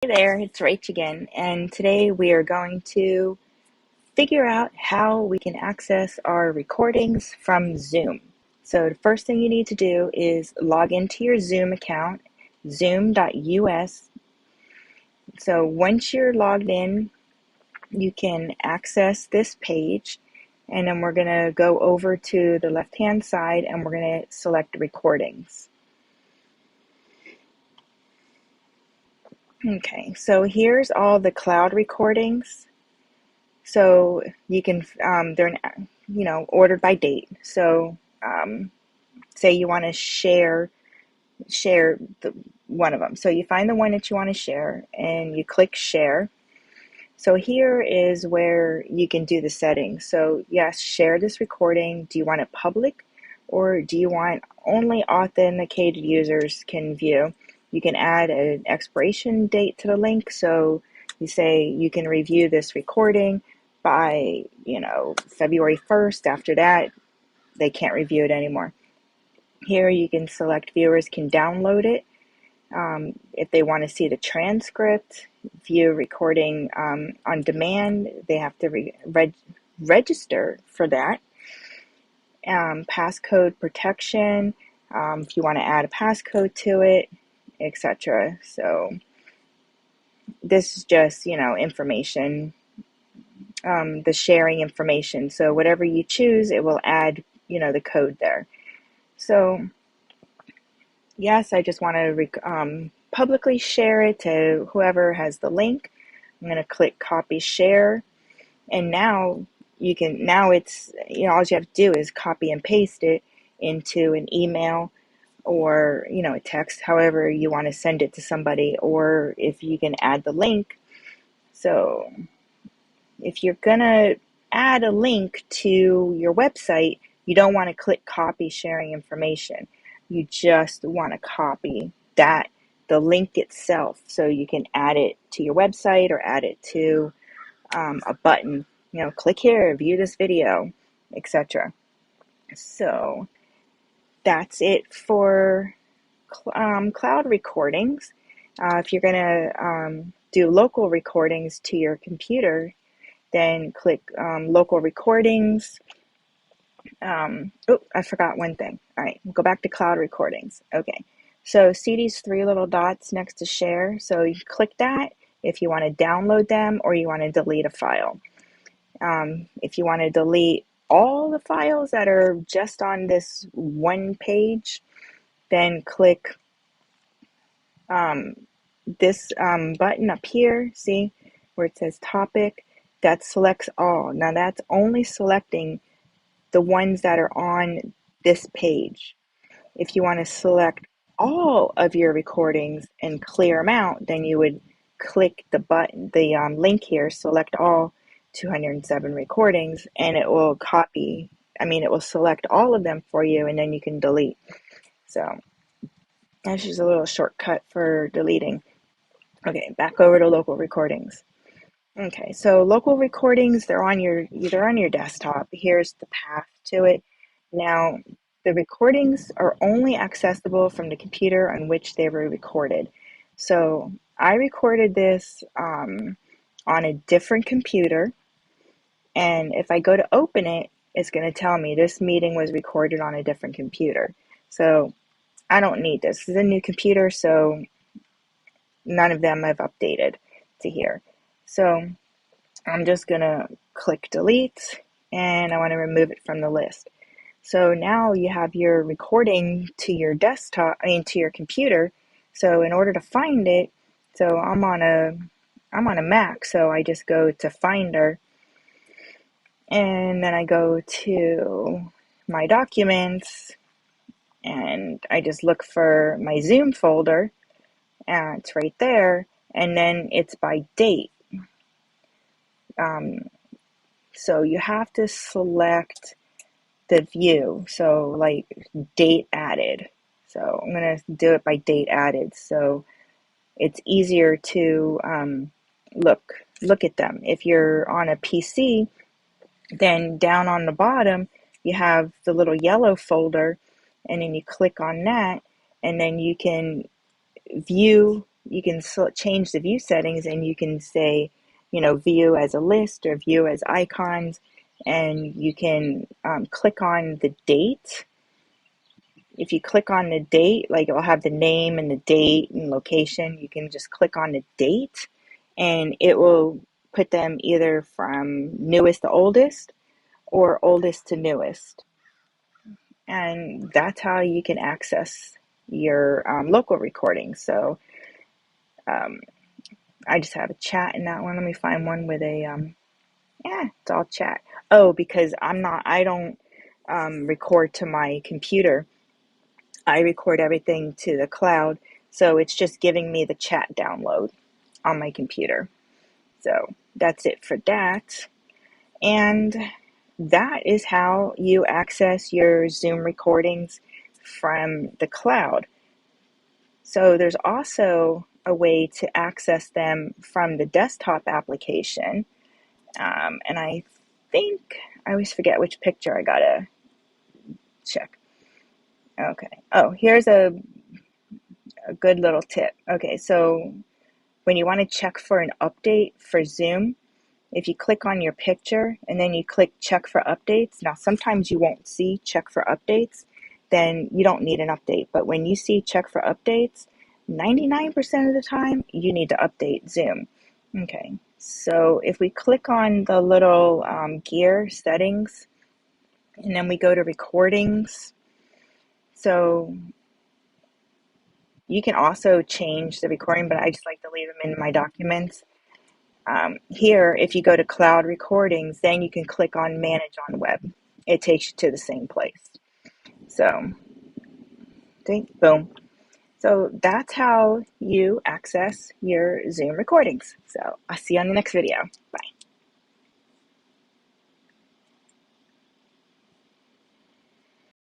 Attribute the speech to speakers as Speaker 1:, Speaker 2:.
Speaker 1: Hey there, it's Raich again, and today we are going to figure out how we can access our recordings from Zoom. So the first thing you need to do is log into your Zoom account, zoom.us. So once you're logged in, you can access this page, and then we're going to go over to the left-hand side and we're going to select recordings. Okay, so here's all the cloud recordings. So you can, they're, ordered by date. So say you want to share one of them. So you find the one that you want to share and you click share. So here is where you can do the settings. So yes, share this recording. Do you want it public or do you want only authenticated users can view? You can add an expiration date to the link. So you say you can review this recording by, February 1st. After that, they can't review it anymore. Here you can select viewers can download it. If they want to see the transcript, view recording on demand, they have to register for that. Passcode protection, if you want to add a passcode to it, etc. So this is just, information, the sharing information. So whatever you choose, it will add, the code there. So yes, I just want to publicly share it to whoever has the link. I'm going to click copy share, and now it's, all you have to do is copy and paste it into an email or, a text, however you want to send it to somebody, or if you can add the link. So if you're going to add a link to your website, you don't want to click copy sharing information. You just want to copy the link itself, so you can add it to your website or add it to a button. Click here, view this video, etc. So that's it for cloud recordings. If you're going to do local recordings to your computer, then click local recordings. I forgot one thing. All right, we'll go back to cloud recordings. Okay, so see these three little dots next to share? So you click that if you want to download them or you want to delete a file. If you want to delete all the files that are just on this one page, then click this button up here, see where it says topic, that selects all. Now that's only selecting the ones that are on this page. If you want to select all of your recordings and clear them out, then you would click the button, the link here, select all 207 recordings, and it will it will select all of them for you, and then you can delete. So that's just a little shortcut for deleting. Okay, back over to local recordings. Okay, so local recordings, they're on your desktop. Here's the path to it. Now, the recordings are only accessible from the computer on which they were recorded. So I recorded this on a different computer, and if I go to open it, it's going to tell me this meeting was recorded on a different computer. So I don't need this. This is a new computer, so none of them have updated to here. So I'm just going to click delete, and I want to remove it from the list. So now you have your recording to your to your computer. So in order to find it, so I'm on a Mac, so I just go to Finder, and then I go to my documents, and I just look for my Zoom folder, and it's right there, and then it's by date. So you have to select the view, so like date added. So I'm going to do it by date added, so it's easier to look at them. If you're on a PC, then down on the bottom you have the little yellow folder, and then you click on that, and then you can view you can change the view settings, and you can say, view as a list or view as icons, and you can click on the date. If you click on the date, like, it'll have the name and the date and location. You can just click on the date, and it will put them either from newest to oldest or oldest to newest. And that's how you can access your local recordings. So I just have a chat in that one. Let me find one with a, yeah, it's all chat. Oh, because I don't record to my computer. I record everything to the cloud. So it's just giving me the chat download on my computer. So that's it for that. And that is how you access your Zoom recordings from the cloud. So there's also a way to access them from the desktop application. And I think, I always forget which picture I gotta check. Okay. Oh, here's a good little tip. Okay, so when you want to check for an update for Zoom, if you click on your picture and then you click check for updates, now sometimes you won't see check for updates, then you don't need an update. But when you see check for updates, 99% of the time, you need to update Zoom. Okay, so if we click on the little gear settings, and then we go to recordings, so you can also change the recording, but I just like to leave them in my documents. Here, if you go to cloud recordings, then you can click on manage on web. It takes you to the same place. So, boom. So that's how you access your Zoom recordings. So I'll see you on the next video. Bye.